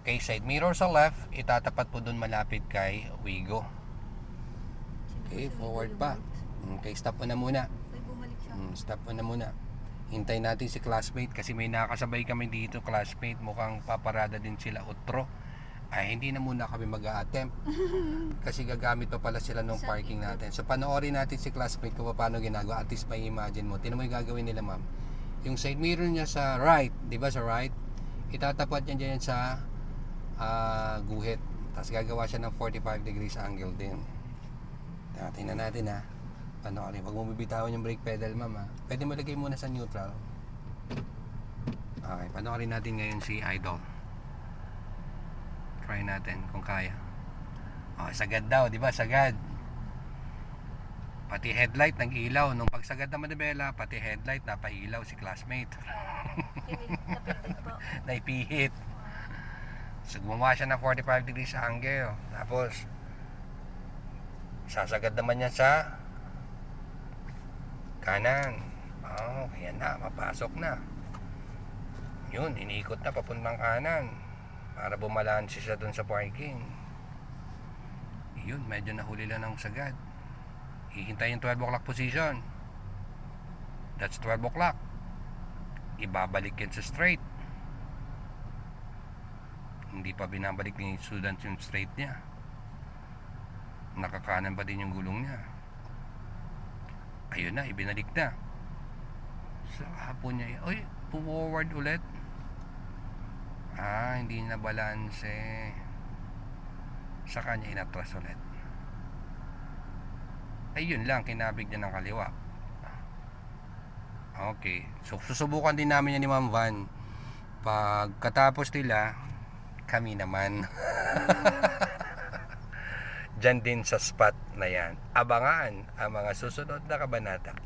Okay, side mirror sa left, itatapat po dun malapit kay Wigo. Okay, forward pa. Okay, stop mo na muna. Ay, bumalik siya. Stop mo na muna. Hintay natin si classmate kasi may nakasabay kami dito, classmate. Mukhang paparada din sila, utro. Ay, hindi na muna kami mag-a-attempt kasi gagamit pa pala sila ng parking natin. So, panoorin natin si classmate kung paano ginagawa. At least may imagine mo. Tinan mo yung gagawin nila, ma'am. Yung side mirror niya sa right, di ba sa right? Itatapat niya dyan sa guhit. Tapos gagawa siya ng 45 degrees angle din. Tingnan natin ha. Panoorin. Huwag mo bibitawan yung brake pedal, ma'am ha. Pwede mo lagay muna sa neutral. Okay, panoorin natin ngayon si Idol. Try natin kung kaya. Oh, sagad daw, di ba? Sagad. Pati headlight nag-ilaw. Nung pagsagad na manibela, pati headlight napailaw si classmate. Napindot po. Naipihit. So, gumawa siya ng 45 degrees angle. Tapos, sasagad naman niya sa kanan. Oh, yan na. Mapasok na. Yun, iniikot na papuntang kanan. Para bumalansi siya dun sa parking. Yun, medyo nahuli lang ng sagad. Hihintay yung 12 o'clock position. That's 12 o'clock. Ibabalik yan sa straight. Hindi pa binabalik ni student yung straight niya. Nakakanan pa din yung gulong niya. Ayun na, ibinalik na. Sa hapon niya, oy, forward ulit. Hindi na balanse. Sa kanya inatras ulit. Ayun lang, kinabig niya ng kaliwa. Okay, so susubukan din namin yan ni Ma'am Van. Pagkatapos nila, kami naman. Diyan din sa spot na yan. Abangan ang mga susunod na kabanata.